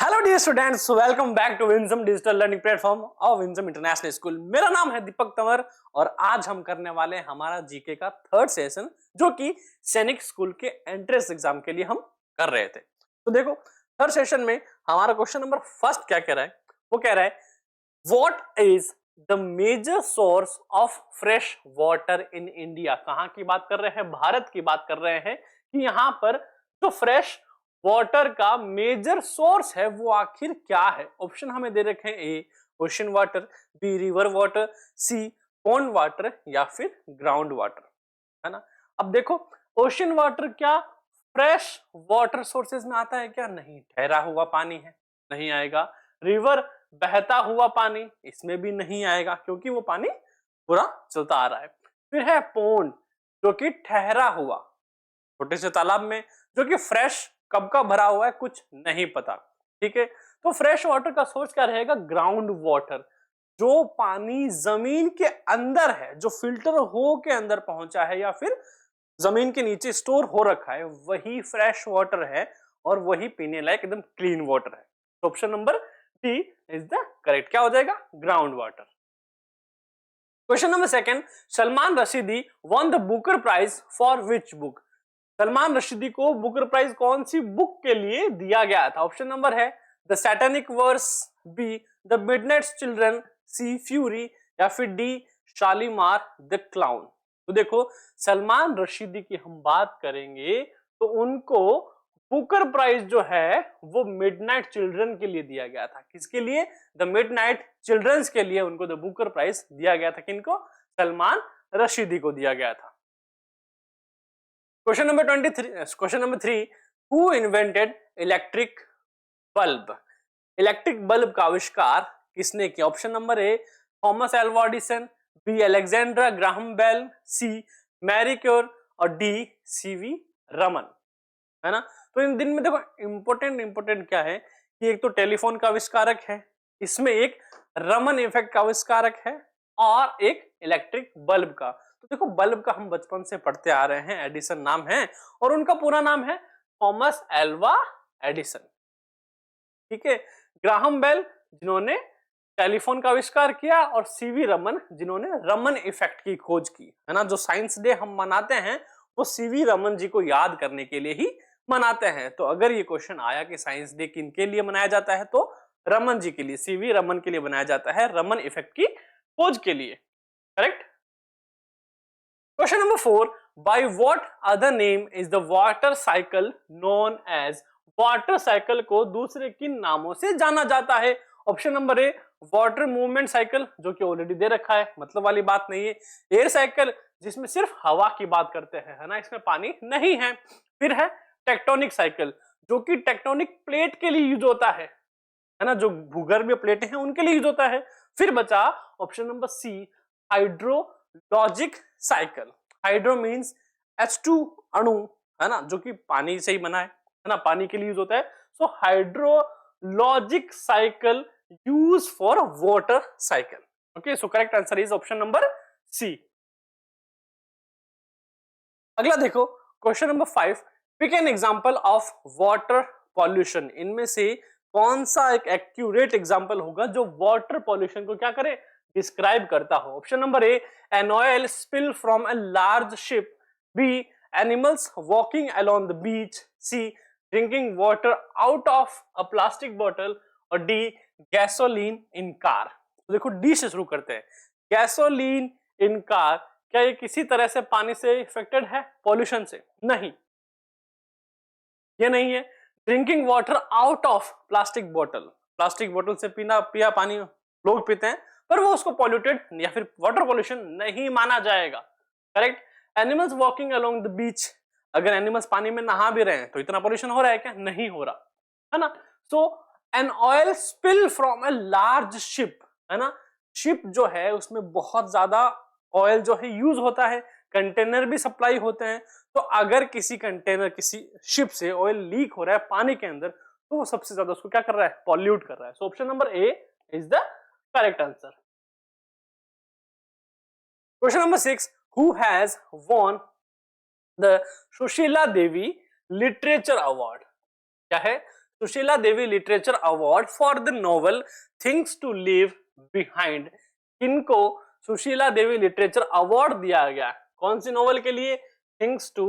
Hello dear students, welcome back to Vinjam digital learning platform of Vinjam international school. मेरा नाम है दीपक तंवर और आज हम करने वाले हैं हमारा जीके का थर्ड सेशन, जो कि सैनिक स्कूल के एंट्रेंस एग्जाम के लिए हम कर रहे थे। तो देखो, थर्ड सेशन में हमारा क्वेश्चन नंबर फर्स्ट क्या कह रहा है, वो कह रहा है what is the major source of fresh water in India. कहाँ की बात कर रहे हैं? भारत की बात कर रहे हैं कि यहाँ पर जो फ्रेश वाटर का मेजर सोर्स है वो आखिर क्या है। ऑप्शन हमें दे रखे हैं, A ocean water, B river water, C pond water या फिर ग्राउंड वाटर, है ना। अब देखो, ओशन वाटर क्या फ्रेश वाटर सोर्सेज में आता है क्या? नहीं, ठहरा हुआ पानी है, नहीं आएगा। रिवर बहता हुआ पानी, इसमें भी नहीं आएगा क्योंकि वो पानी पूरा चलता आ रहा है। फिर है पॉन्ड, जो कि ठहरा हुआ छोटे से तालाब में, जो कि फ्रेश कब का भरा हुआ है कुछ नहीं पता। ठीक है, तो फ्रेश वाटर का सोर्स क्या रहेगा? ग्राउंड वाटर, जो पानी जमीन के अंदर है, जो फिल्टर हो के अंदर पहुंचा है या फिर जमीन के नीचे स्टोर हो रखा है, वही फ्रेश वाटर है और वही पीने लायक एकदम क्लीन वाटर है। तो option number D is the correct. क्या हो जाएगा? Ground water. Question number second, Salman Rushdie won the Booker prize for which book. Salman Rushdie को बुकर प्राइज कौन सी बुक के लिए दिया गया था? ऑप्शन नंबर है the Satanic Verse, B the Midnight Children, C Fury या फिर डी शालीमार द क्लाउन। तो देखो, सलमान रशीदी की हम बात करेंगे तो उनको बुकर प्राइज जो है वो मिडनाइट चिल्ड्रन के लिए दिया गया था। किसके लिए? द मिडनाइट चिल्ड्रंस के लिए उनको द बुकर प्राइज दिया गया था। किनको? सलमान रशीदी को दिया गया था। Question number 23, question number 3, who invented electric bulb. Electric bulb का आविष्कार किसने किया? Option number A Thomas Alva Edison, B Alexandra Graham Bell, C Mary Curie और डी सीवी रमन, है ना। तो इन दिन में देखो, इंपोर्टेंट क्या है कि एक तो टेलीफोन का आविष्कारक है, इसमें एक रमन इफेक्ट का आविष्कारक है और एक इलेक्ट्रिक बल्ब का। तो देखो, बल्ब का हम बचपन से पढ़ते आ रहे हैं, एडिसन नाम है और उनका पूरा नाम है थॉमस एल्वा एडिसन। ठीक है, ग्राहम बेल जिन्होंने टेलीफोन का आविष्कार किया और सीवी रमन जिन्होंने रमन इफेक्ट की खोज की, है ना। जो साइंस डे हम मनाते हैं वो सीवी रमन जी को याद करने के लिए ही मनाते हैं। तो अगर ये क्वेश्चन आया कि साइंस डे किनके लिए मनाया जाता है, तो रमन जी के लिए, सीवी रमन के लिए बनाया जाता है, रमन इफेक्ट की खोज के लिए। Correct. Question number 4, by what other name is the water cycle known as. Water cycle को दूसरे किन नामों से जाना जाता है? Option number A water movement cycle, जो कि ऑलरेडी दे रखा है, मतलब वाली बात नहीं है। एयर साइकिल, जिसमें सिर्फ हवा की बात करते हैं, है ना, इसमें पानी नहीं है। फिर है टेक्टोनिक साइकिल, जो कि टेक्टोनिक प्लेट के लिए यूज होता है ना, जो भूगर्भीय प्लेटें हैं उनके लिए यूज होता है। फिर बचा option number C hydrologic cycle. Hydro means H2 अणु, है ना, जो कि पानी से ही बना है ना, पानी के लिए यूज होता है। So hydrologic cycle use for water cycle. Okay, so correct answer is option number C. अगला देखो, question number 5, pick an example of water pollution. इनमें से कौन सा एक एक्यूरेट एग्जांपल होगा जो वाटर पॉल्यूशन को क्या करे? डिस्क्राइब करता हो। Option number A an oil spill from a large ship, B animals walking along the beach, C drinking water out of a plastic bottle और डी गैसोलीन इन कार। तो देखो, D से शुरू करते हैं। गैसोलीन इन कार, क्या ये किसी तरह से पानी से इफेक्टेड है? पॉल्यूशन से? नहीं, ये नहीं है। Drinking water out of plastic bottle, plastic बोतल से पिया पानी लोग पीते हैं, पर वो उसको पॉल्यूटेड या फिर वाटर पॉल्यूशन नहीं माना जाएगा। Correct. Animals walking along the बीच, अगर एनिमल्स पानी में नहा भी रहे हैं तो इतना पॉल्यूशन हो रहा है क्या? नहीं हो रहा, है ना। So an oil spill from a large ship, है ना, शिप जो है उसमें बहुत ज्यादा ऑयल जो है यूज होता है, कंटेनर भी सप्लाई होते हैं। तो अगर किसी कंटेनर, किसी शिप से ऑयल लीक हो रहा है पानी के अंदर, तो वो सबसे ज्यादा उसको क्या कर रहा है? पॉल्यूट कर रहा है। So option number A is the correct answer. Question number 6, who has won the Sushila Devi literature award. क्या है? Sushila Devi literature award for the novel things to leave behind? किनको सुशीला देवी लिटरेचर अवार्ड दिया गया? कौन सी नोवेल के लिए? Things to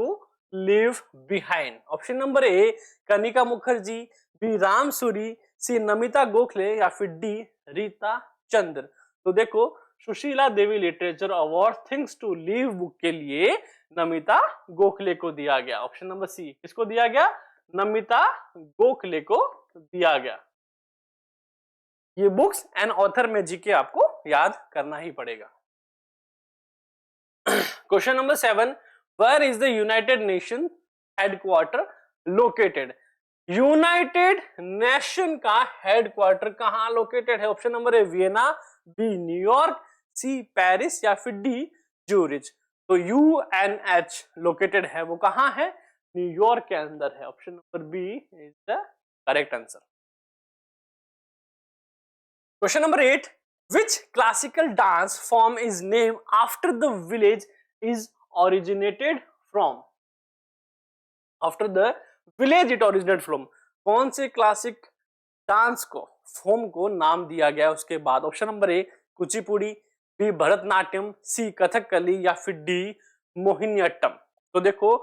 leave behind. Option number A Kanika Mukherjee, B Ramsuri, C Namita Gokhale या फिर डी रीता चंद्र। तो देखो Sushila Devi literature award things to leave book के लिए नमिता गोखले को दिया गया। ऑप्शन नंबर सी, किसको दिया गया? नमिता गोखले को दिया गया। ये बुक्स एंड ऑथर में जीके आपको याद करना ही पड़ेगा। Question number 7, where is the united nation headquarter located? United nation का हेडक्वार्टर कहां लोकेटेड है? Option number A Vienna, B New York, C Paris या फिर डी ज्यूरिच। तो UNH लोकेटेड है वो कहां है? न्यूयॉर्क के अंदर है। Option number B is the correct answer. Question number 8, which classical dance form is named after the village is originated from? After the village it originated from, कौन से क्लासिक डांस को फॉर्म को नाम दिया गया उसके बाद? Option number A Kuchipudi, B Bharatanatyam, C Kathakali या फिर डी मोहिनीअट्टम। तो देखो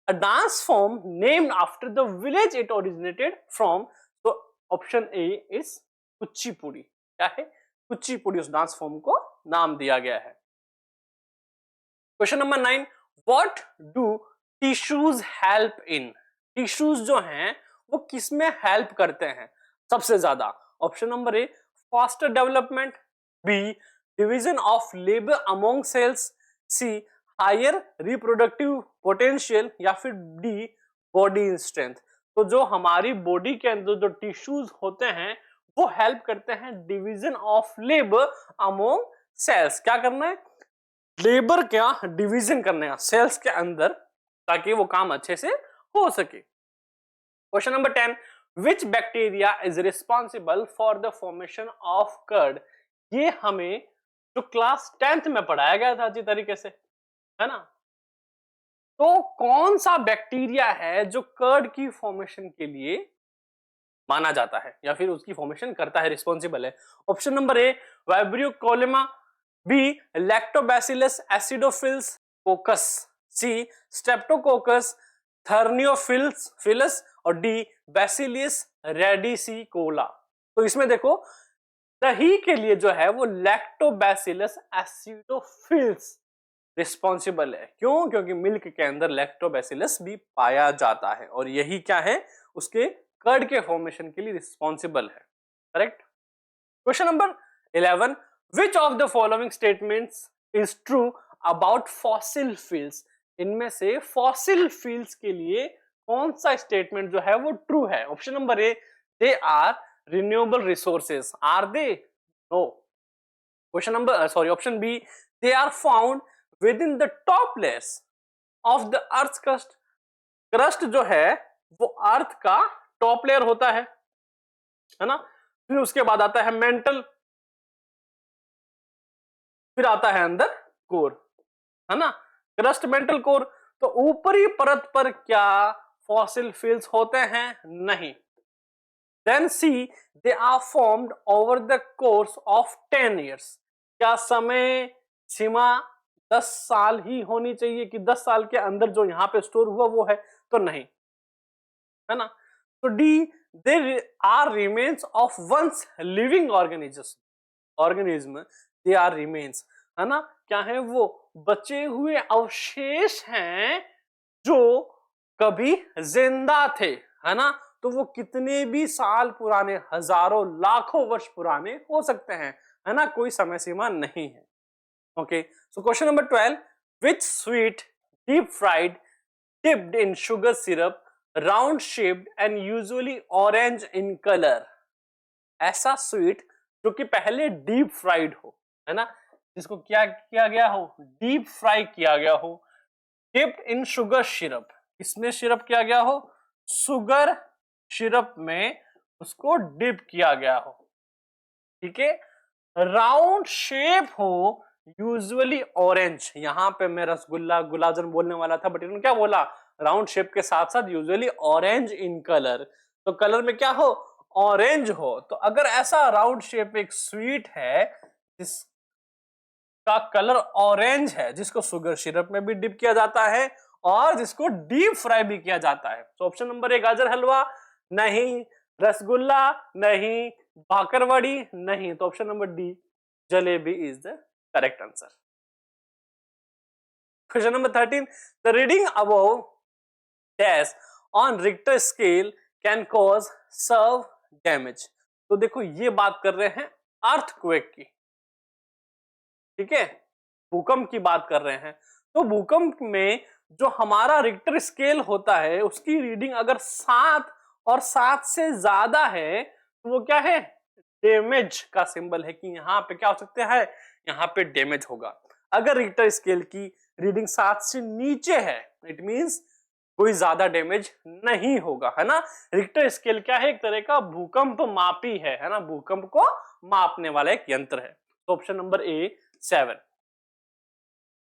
a dance form named after the village it originated from, तो ऑप्शन ए इज कुचिपुड़ी। क्या है? कुचिपुड़ी, उस डांस फॉर्म को नाम दिया गया है। Question number 9, what do tissues help in? Tissues जो हैं वो किसमें हेल्प करते हैं सबसे ज्यादा? Option number A faster development, B division of labour among cells, C higher reproductive potential या फिर डी बॉडी स्ट्रेंथ। तो जो हमारी बॉडी के अंदर जो टिश्यूज होते हैं वो हेल्प करते हैं division of labour among cells. क्या करना है? लेबर क्या डिवीजन करने का सेल्स के अंदर, ताकि वो काम अच्छे से हो सके। Question number 10, which bacteria is responsible for the formation of curd? ये हमें जो क्लास 10th में पढ़ाया गया था अच्छी तरीके से, है ना? तो कौन सा बैक्टीरिया है जो कर्ड की फॉर्मेशन के लिए माना जाता है या फिर उसकी फॉर्मेशन करता है, रिस्पॉन्सिबल है? ऑप्शन नंबर ए वाइब्रियो कोलेमा, B lactobacillus acidophilus coccus, C streptococcus thermophilus और डी बैसिलियस रेडिसिकोला। तो इसमें देखो दही के लिए जो है वो लैक्टोबैसिलस एसिडोफिल्स रिस्पॉन्सिबल है। क्यों? क्योंकि मिल्क के अंदर लैक्टोबैसिलस भी पाया जाता है और यही क्या है? उसके कर्ड के फॉर्मेशन के लिए रिस्पॉन्सिबल है। Correct. Question number 11, which of the following statements is true about fossil fuels? इनमें से फॉसिल फ्यूल्स के लिए कौन सा स्टेटमेंट जो है वो ट्रू है? Option number A they are renewable resources, are they? No. Question number option B they are found with in the top layers of the earth crust. Crust जो है वो अर्थ का टॉप लेयर होता है ना? फिर उसके बाद आता है मेंटल, फिर आता है अंदर कोर, है ना? Crust, mental, core. तो ऊपरी परत पर क्या फॉसिल फ्यूल्स होते हैं? नहीं। Then C they are formed over the course of 10 years। क्या समय सीमा 10 साल ही होनी चाहिए कि 10 साल के अंदर जो यहां पे स्टोर हुआ वो है? तो नहीं, है ना? तो D they are remains of once living organism they are remains, है ना? क्या है? वो बचे हुए अवशेष हैं जो कभी जिंदा थे, है ना? तो वो कितने भी साल पुराने, हजारों लाखों वर्ष पुराने हो सकते हैं, है ना? कोई समय सीमा नहीं है। Okay, so question number 12, which sweet deep fried dipped in sugar syrup, round shaped and usually orange in color? ऐसा स्वीट जो कि पहले डीप फ्राइड हो, है ना? जिसको क्या किया गया हो? डीप फ्राई किया गया हो, dipped in sugar syrup। इसमें सिरप किया गया हो, शुगर सिरप में उसको डिप किया गया हो, ठीक है? राउंड शेप हो, यूजुअली ऑरेंज। यहां पे मैं रसगुल्ला, गुलाब जामुन बोलने वाला था, बट इन्होंने क्या बोला? राउंड शेप के साथ साथ यूजुअली ऑरेंज इन कलर। तो कलर में क्या हो, ऑरेंज हो। तो अगर ऐसा राउंड शेप एक स्वीट है जिसका कलर ऑरेंज है, जिसको शुगर सिरप में भी डिप किया जाता है और जिसको डीप फ्राई भी किया जाता है, तो ऑप्शन नंबर ए गाजर हलवा नहीं, रसगुल्ला नहीं, बाकरवड़ी नहीं, तो option number D jalebi is the correct answer. Question number 13, the reading above dash on Richter scale can cause serve damage. तो देखो ये बात कर रहे हैं अर्थक्वेक की, ठीक है, भूकंप की बात कर रहे हैं। तो भूकंप में जो हमारा रिक्टर स्केल होता है उसकी रीडिंग अगर 7 और 7 से ज्यादा है तो वो क्या है, डैमेज का सिंबल है कि यहाँ पे क्या हो सकता है, यहाँ पे डैमेज होगा। अगर रिक्टर स्केल की रीडिंग 7 से नीचे है इट मींस कोई ज्यादा डैमेज नहीं होगा, है ना। रिक्टर स्केल क्या है, एक तरह का भूकंप मापी है ना, भूकंप को मापने वाला एक यंत्र है। तो option number A 7।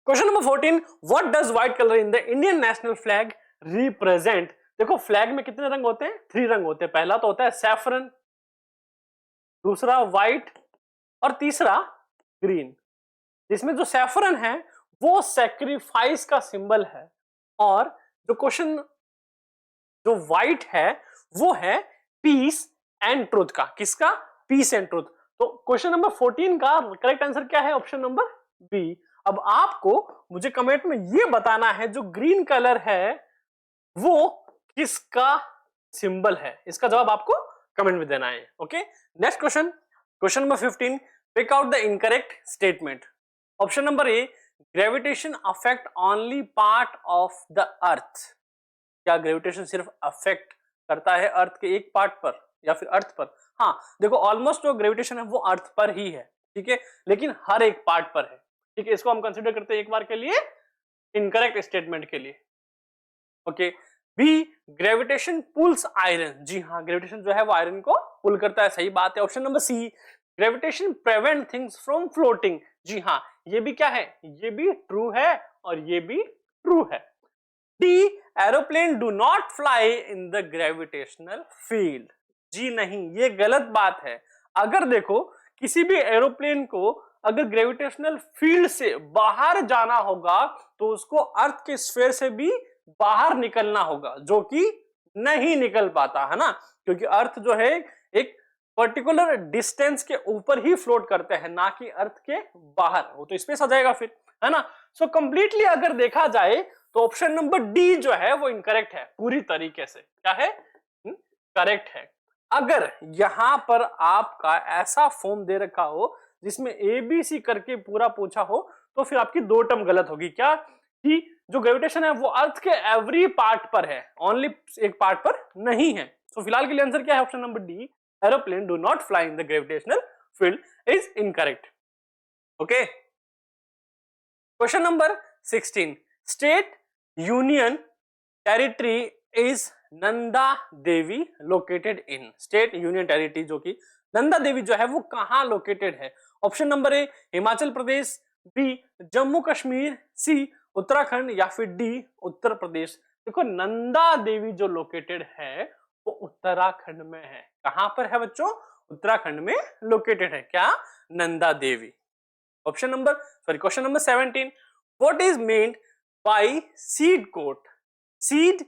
Question number 14, what does white colour in the Indian national flag represent. देखो फ्लैग में कितने रंग होते हैं, 3 रंग होते हैं। पहला तो होता है सैफरन, दूसरा व्हाइट और तीसरा ग्रीन। जिसमें जो सैफरन है वो सैक्रिफाइस का सिंबल है और जो क्वेश्चन जो व्हाइट है वो है पीस एंड ट्रूथ का। किसका, पीस एंड ट्रूथ। तो क्वेश्चन नंबर 14 का करेक्ट आंसर क्या है, ऑप्शन नंबर बी। अब आपको मुझे कमेंट में ये बताना है जो ग्रीन कलर है वो किसका सिंबल है, इसका जवाब आपको कमेंट में देना है। Okay, next question, question number 15, pick out the incorrect statement. Option number A, gravitation affect only part of the earth. क्या ग्रेविटेशन सिर्फ अफेक्ट करता है अर्थ के एक पार्ट पर या फिर अर्थ पर? हाँ देखो, ऑलमोस्ट जो ग्रेविटेशन है वो अर्थ पर ही है, ठीक है, लेकिन हर एक पार्ट पर है, ठीक है। इसको हम कंसीडर करते हैं एक बार के लिए इनकरेक्ट स्टेटमेंट के लिए। Okay, B, gravitation pulls iron. जी हाँ, ग्रेविटेशन जो है वो आयरन को पुल करता है, सही बात है। Option number C, gravitation prevent things from floating. जी हाँ, ये भी क्या है, ये भी ट्रू है और ये भी ट्रू है। D, aeroplane do not fly in the gravitational field. जी नहीं, ये गलत बात है। अगर देखो किसी भी एरोप्लेन को अगर ग्रेविटेशनल फील्ड से बाहर जाना होगा तो उसको अर्थ के स्फीयर से भी बाहर निकलना होगा, जो कि नहीं निकल पाता, है ना, क्योंकि अर्थ जो है एक पर्टिकुलर डिस्टेंस के ऊपर ही फ्लोट करते हैं, ना कि अर्थ के बाहर। वो तो स्पेस आ जाएगा फिर, है ना। सो कंप्लीटली अगर देखा जाए तो ऑप्शन नंबर डी जो है वो इनकरेक्ट है पूरी तरीके से। क्या है, करेक्ट है। अगर यहां पर आपका ऐसा फॉर्म दे रखा हो जिसमें ए बी सी करके पूरा पूछा हो तो फिर आपकी 2 टर्म गलत होगी। क्या, कि जो ग्रेविटेशन है वो अर्थ के एवरी पार्ट पर है, ओनली एक पार्ट पर नहीं है। तो फिलहाल के लिए आंसर क्या है, option number D, aeroplane do not fly in the gravitational field is incorrect. Okay, question number 16, state union territory is Nanda Devi located in. State union territory जो कि नंदा देवी जो है वो कहां लोकेटेड है? Option number A, Himachal Pradesh, B, Jammu Kashmir, C, Uttarakhand या फिर D, Uttar Pradesh. देखो नंदा देवी जो लोकेटेड है वो उत्तराखंड में है। कहां पर है बच्चों? उत्तराखंड में लोकेटेड है क्या, Nanda Devi. Option number question number 17, what is meant by seed coat. Seed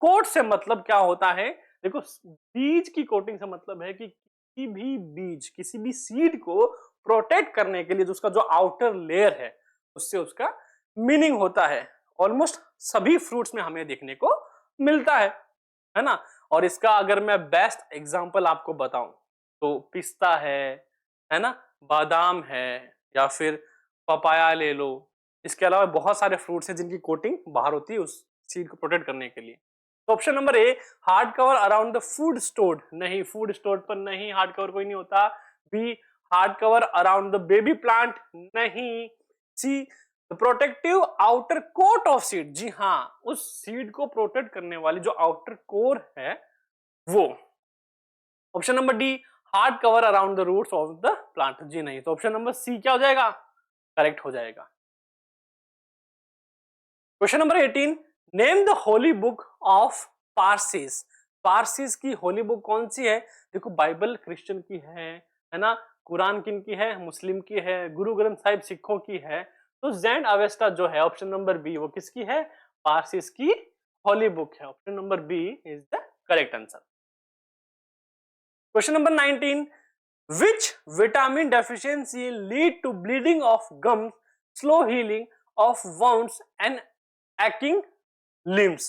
coat से मतलब क्या होता है? देखो बीज की कोटिंग से मतलब है कि किसी भी बीज, किसी भी सीड को प्रोटेक्ट करने के लिए जो उसका जो आउटर लेयर है उससे उसका मीनिंग होता है। ऑलमोस्ट सभी फ्रूट्स में हमें देखने को मिलता है ना। और इसका अगर मैं बेस्ट एग्जांपल आपको बताऊं तो पिस्ता है ना, बादाम है या फिर पपाया ले लो। इसके अलावा बहुत सारे फ्रूट्स हैं जिनकी कोटिंग बाहर होती है उस सीड को प्रोटेक्ट करने के लिए। तो option number A, hard cover around the food stored. नहीं, फूड स्टोर पर नहीं, हार्ड कवर कोई नहीं होता। B, hard cover around the baby plant. नहीं। C, the protective outer coat of seed. जी हाँ, उस सीड को प्रोटेक्ट करने वाली जो आउटर कोर है वो। Option number D, hard cover around the roots of the plant. जी नहीं, तो ऑप्शन नंबर सी क्या हो जाएगा, करेक्ट हो जाएगा। Question number 18, name the Holi book of Parsis. Parsis की होली बुक कौन सी है? देखो बाइबल क्रिश्चियन की है ना, कुरान किन की है? मुस्लिम की है, गुरु ग्रंथ साहिब सिखों की है। तो ज़ैंड अवेस्टा जो है ऑप्शन नंबर बी वो किसकी है? पारसीज की होली बुक है। Option number B is the correct answer. Question number 19, which vitamin deficiency lead to bleeding of gums, slow healing of wounds and aching limbs?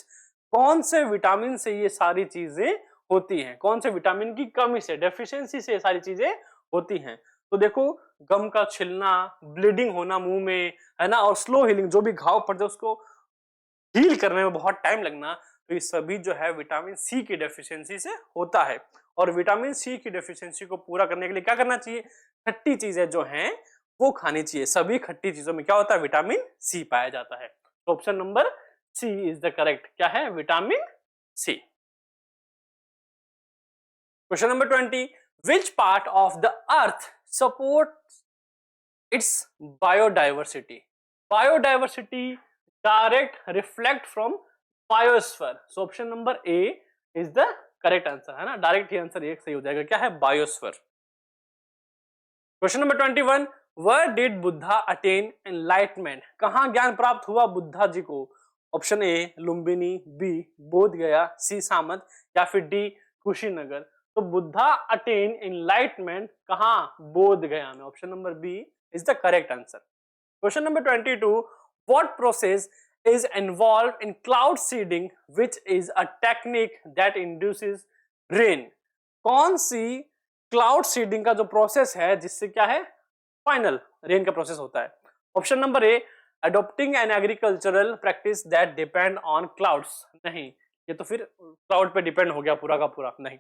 कौन से विटामिन से ये सारी चीजें होती हैं? कौन से विटामिन की कमी से, डेफिशिएंसी से ये सारी चीजें होती हैं? तो देखो, गम का छिलना, ब्लीडिंग होना मुंह में, है ना, और स्लो हीलिंग, जो भी घाव पड़ जाए उसको हील करने में बहुत टाइम लगना, तो ये सभी जो है विटामिन सी की डेफिशिएंसी से होता है। और विटामिन सी की डेफिशिएंसी को पूरा करने के लिए क्या करना चाहिए? खट्टी चीजें जो हैं वो खानी चाहिए। सभी खट्टी चीजों में क्या होता है? विटामिन सी पाया जाता है। तो option number C is the correct. क्या है? Vitamin C. Question number 20, which part of the earth support its biodiversity? Biodiversity direct reflect from biosphere. So option number A is the correct answer, है ना, direct ही answer एक सही हो जाएगा। क्या है? Biosphere. Question number 21, Where did Buddha attain enlightenment? कहां ज्ञान प्राप्त हुआ बुद्धा जी को? ऑप्शन ए लुम्बिनी, बी बोध गया, सी सामंत, या फिर डी कुशीनगर। तो बुद्धा अटेन एनलाइटमेंट कहां? बोध गया में। Option number B is the correct answer. Question number 22, what process is involved in cloud seeding, which is a technique that induces rain? कौन सी क्लाउड सीडिंग का जो प्रोसेस है जिससे क्या है? फाइनल रेन का प्रोसेस होता है। Option number A adopting an agricultural practice that depend on clouds. नहीं, ये तो फिर क्लाउड पे डिपेंड हो गया पूरा का पूरा। नहीं।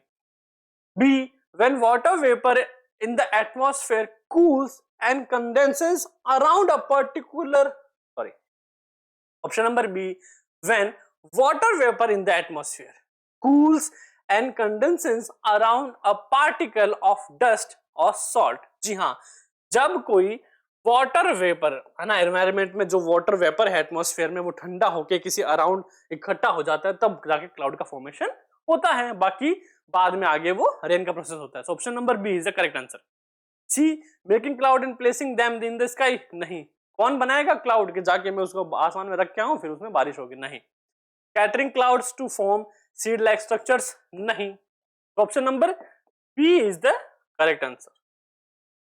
B when water vapour in the atmosphere cools and condenses around a particular, sorry, option number B, when water vapor in the atmosphere cools and condenses around a particle of dust or salt। जी हाँ, जब कोई water vapour, है ना, environment में जो water vapour है atmosphere में वो ठंडा होके किसी अराउंड इकट्ठा हो जाता है, तब जाके क्लाउड का फॉर्मेशन होता है। बाकी बाद में आगे वो रेन का प्रोसेस होता है। So option number B is the correct answer. C making cloud and placing them in the sky. नहीं, कौन बनाएगा क्लाउड के जाके मैं उसको आसमान में रख के आऊं फिर उसमें बारिश होगी? नहीं। Catering clouds to form seed like structures. नहीं। Option number B is the correct answer.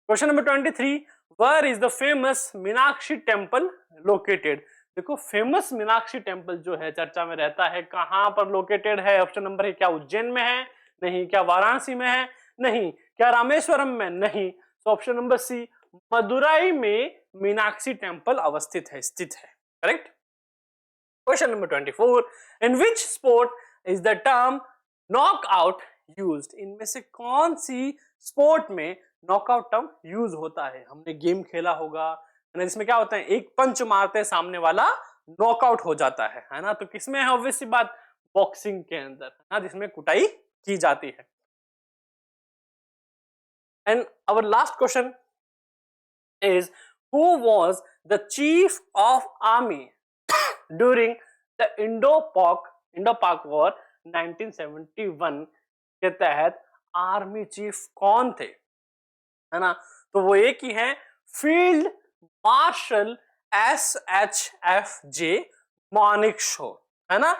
Question number 23, where is the famous Meenakshi temple located? देखो, फेमस मीनाक्षी टेम्पल जो है चर्चा में रहता है, कहां पर लोकेटेड है? ऑप्शन नंबर है, क्या उज्जैन में है? नहीं। क्या वाराणसी में है? नहीं। क्या रामेश्वरम में? नहीं। तो ऑप्शन नंबर सी मदुराई में मीनाक्षी टेम्पल अवस्थित है, स्थित है। Correct. Question number 24, in which sport is the term knockout used? इनमें से कौन सी स्पोर्ट में नॉकआउट टर्म यूज होता है? हमने गेम खेला होगा, है ना, जिसमें क्या होता है, एक पंच मारते सामने वाला नॉकआउट हो जाता है ना। तो किसमें है? ऑब्वियस सी बात, बॉक्सिंग के अंदर, है ना, जिसमें कुटाई की जाती है। And our last question is, who was the chief of army during the Indo-Pak War 1971 के तहत आर्मी चीफ कौन थे? है ना, तो वो एक ही है, फील्ड मार्शल SHFJ मानेकशॉ, है ना।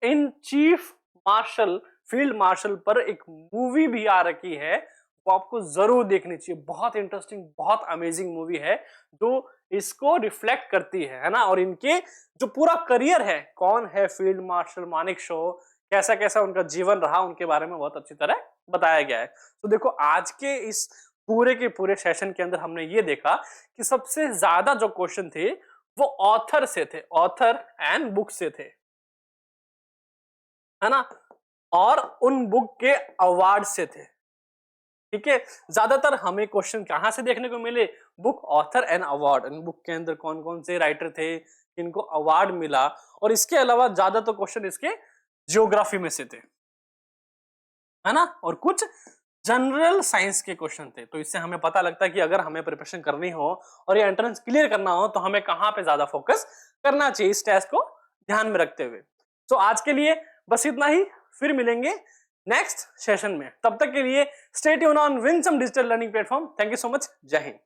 In chief marshal, field marshal पर एक मूवी भी आ रखी है, वो आपको जरूर देखनी चाहिए। बहुत इंटरेस्टिंग, बहुत अमेजिंग मूवी है जो इसको रिफ्लेक्ट करती है ना। और इनके जो पूरा करियर है, कौन है फील्ड मार्शल मानेकशॉ, कैसा कैसा उनका जीवन रहा, उनके बारे में बहुत अच्छी तरह बताया गया है। तो देखो, आज के इस पूरे के पूरे सेशन के अंदर हमने ये देखा कि सबसे ज्यादा जो क्वेश्चन थे वो ऑथर से थे, ऑथर एंड बुक से थे, है ना, और उन बुक के अवार्ड से थे। ठीक है, ज्यादातर हमें क्वेश्चन कहां से देखने को मिले? Book, author and award. In book के अंदर कौन कौन से राइटर थे, इनको अवार्ड मिला, और इसके अलावा ज्यादा तो क्वेश्चन इसके ज्योग्राफी में से थे, है ना, और कुछ जनरल साइंस के क्वेश्चन थे। तो इससे हमें पता लगता है कि अगर हमें प्रिपरेशन करनी हो और ये एंट्रेंस क्लियर करना हो तो हमें कहां पे ज्यादा फोकस करना चाहिए, इस टेस्ट को ध्यान में रखते हुए। तो आज के लिए बस इतना ही। फिर मिलेंगे नेक्स्ट सेशन में। तब तक के लिए stay tune on Winsome digital learning platform. Thank you so much. जय हिंद।